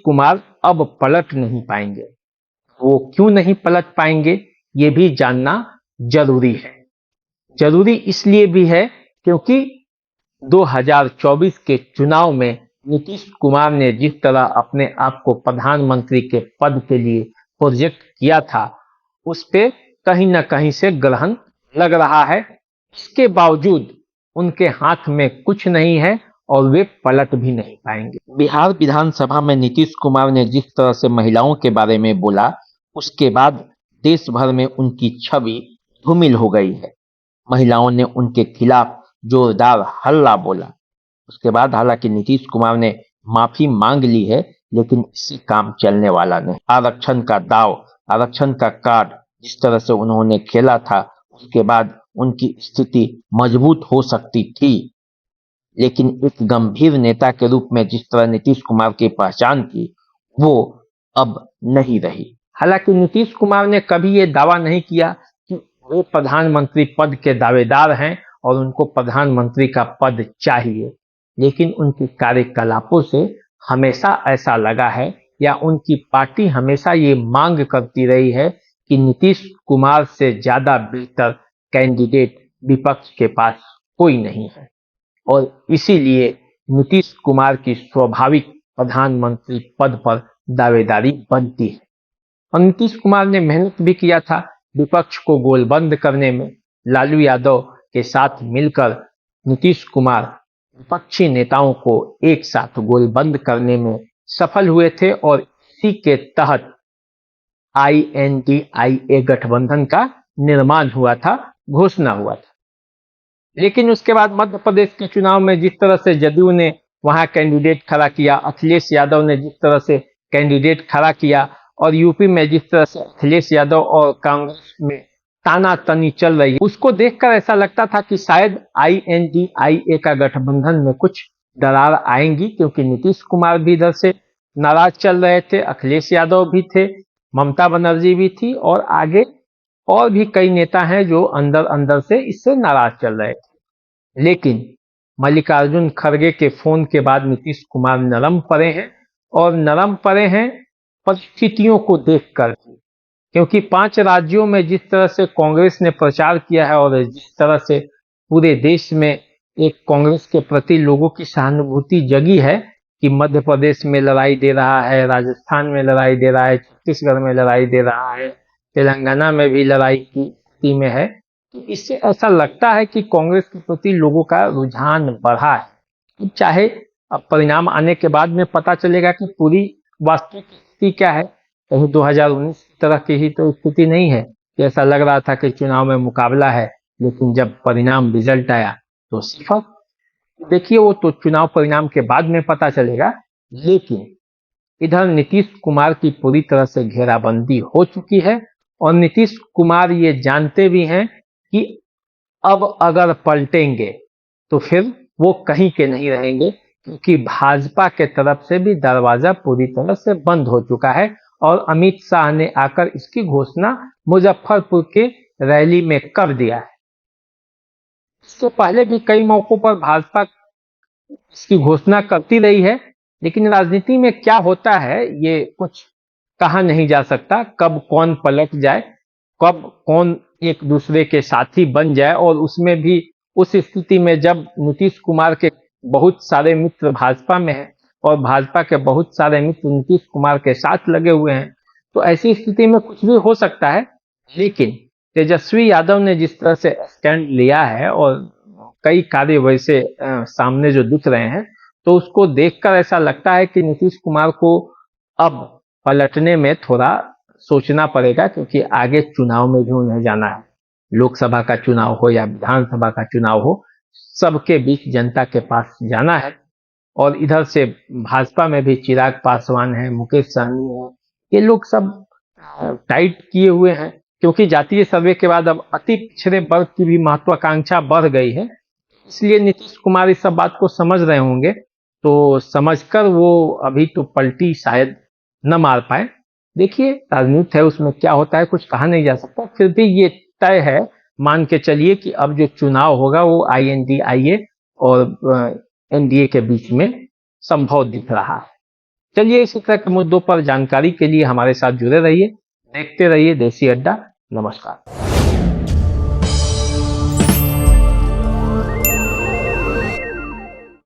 कुमार अब पलट नहीं पाएंगे। वो क्यों नहीं पलट पाएंगे ये भी जानना जरूरी है। जरूरी इसलिए भी है क्योंकि 2024 के चुनाव में नीतीश कुमार ने जिस तरह अपने आप को प्रधानमंत्री के पद के लिए प्रोजेक्ट किया था, उस पे कहीं ना कहीं से ग्रहण लग रहा है। इसके बावजूद उनके हाथ में कुछ नहीं है और वे पलट भी नहीं पाएंगे। बिहार विधानसभा में नीतीश कुमार ने जिस तरह से महिलाओं के बारे में बोला, उसके बाद देश भर में उनकी छवि धूमिल हो गई है। महिलाओं ने उनके खिलाफ जोरदार हल्ला बोला। उसके बाद हालांकि नीतीश कुमार ने माफी मांग ली है, लेकिन इससे काम चलने वाला नहीं। आरक्षण का दाव, आरक्षण का कार्ड जिस तरह से उन्होंने खेला था, उसके बाद उनकी स्थिति मजबूत हो सकती थी, लेकिन एक गंभीर नेता के रूप में जिस तरह नीतीश कुमार की पहचान थी, वो अब नहीं रही। हालांकि नीतीश कुमार ने कभी ये दावा नहीं किया कि वे प्रधानमंत्री पद के दावेदार हैं और उनको प्रधानमंत्री का पद चाहिए, लेकिन उनके कार्यकलापों से हमेशा ऐसा लगा है, या उनकी पार्टी हमेशा ये मांग करती रही है कि नीतीश कुमार से ज्यादा बेहतर कैंडिडेट विपक्ष के पास कोई नहीं है, और इसीलिए नीतीश कुमार की स्वाभाविक प्रधानमंत्री पद पर दावेदारी बनती है। और नीतीश कुमार ने मेहनत भी किया था विपक्ष को गोलबंद करने में। लालू यादव के साथ मिलकर नीतीश कुमार विपक्षी नेताओं को एक साथ गोलबंद करने में सफल हुए थे, और इसी के तहत INDIA गठबंधन का निर्माण हुआ था, घोषणा हुआ था। लेकिन उसके बाद मध्य प्रदेश के चुनाव में जिस तरह से जदयू ने वहां कैंडिडेट खड़ा किया, अखिलेश यादव ने जिस तरह से कैंडिडेट खड़ा किया, और यूपी में जिस तरह से अखिलेश यादव और कांग्रेस में तानातनी चल रही है, उसको देखकर ऐसा लगता था कि शायद INDIA का गठबंधन में कुछ दरार आएंगी, क्योंकि नीतीश कुमार भी इधर से नाराज चल रहे थे, अखिलेश यादव भी थे, ममता बनर्जी भी थी, और आगे और भी कई नेता हैं जो अंदर अंदर से इससे नाराज चल रहे थे। लेकिन मल्लिकार्जुन खड़गे के फोन के बाद नीतीश कुमार नरम पड़े हैं, और नरम पड़े हैं परिस्थितियों को देखकर, क्योंकि 5 राज्यों में जिस तरह से कांग्रेस ने प्रचार किया है और जिस तरह से पूरे देश में एक कांग्रेस के प्रति लोगों की सहानुभूति जगी है कि मध्य प्रदेश में लड़ाई दे रहा है, राजस्थान में लड़ाई दे रहा है, छत्तीसगढ़ में लड़ाई दे रहा है, तेलंगाना में भी लड़ाई की स्थिति में है, तो इससे ऐसा लगता है कि कांग्रेस के प्रति लोगों का रुझान बढ़ा है। चाहे अब परिणाम आने के बाद में पता चलेगा कि पूरी वास्तविक स्थिति क्या है। कहीं 2019 की तरह की ही तो स्थिति नहीं है कि ऐसा लग रहा था कि चुनाव में मुकाबला है, लेकिन जब परिणाम रिजल्ट आया तो सिफर। देखिए, वो तो चुनाव परिणाम के बाद में पता चलेगा। लेकिन इधर नीतीश कुमार की पूरी तरह से घेराबंदी हो चुकी है, और नीतीश कुमार ये जानते भी हैं कि अब अगर पलटेंगे तो फिर वो कहीं के नहीं रहेंगे, क्योंकि भाजपा के तरफ से भी दरवाजा पूरी तरह से बंद हो चुका है, और अमित शाह ने आकर इसकी घोषणा मुजफ्फरपुर के रैली में कर दिया है। इससे पहले भी कई मौकों पर भाजपा इसकी घोषणा करती रही है, लेकिन राजनीति में क्या होता है ये कुछ कहा नहीं जा सकता। कब कौन पलट जाए, कब कौन एक दूसरे के साथी बन जाए, और उसमें भी उस स्थिति में जब नीतीश कुमार के बहुत सारे मित्र भाजपा में हैं और भाजपा के बहुत सारे मित्र नीतीश कुमार के साथ लगे हुए हैं, तो ऐसी स्थिति में कुछ भी हो सकता है। लेकिन तेजस्वी यादव ने जिस तरह से स्टैंड लिया है और कई कार्य वैसे सामने जो दिख रहे हैं, तो उसको देखकर ऐसा लगता है कि नीतीश कुमार को अब पलटने में थोड़ा सोचना पड़ेगा, क्योंकि आगे चुनाव में भी उन्हें जाना है। लोकसभा का चुनाव हो या विधानसभा का चुनाव हो, सबके बीच जनता के पास जाना है। और इधर से भाजपा में भी चिराग पासवान है, मुकेश सहनी है, ये लोग सब टाइट किए हुए हैं, क्योंकि जातीय सर्वे के बाद अब अति पिछड़े वर्ग की भी महत्वाकांक्षा बढ़ गई है। इसलिए नीतीश कुमार इस सब बात को समझ रहे होंगे, तो समझकर वो अभी तो पलटी शायद न मार पाए। देखिए, राजनीति है, उसमें क्या होता है कुछ कहा नहीं जा सकता। फिर भी ये तय है, मान के चलिए कि अब जो चुनाव होगा वो INDIA और NDA के बीच में संभव दिख रहा है। चलिए इसी तरह के मुद्दों पर जानकारी के लिए हमारे साथ जुड़े रहिए, देखते रहिए देसी अड्डा। नमस्कार।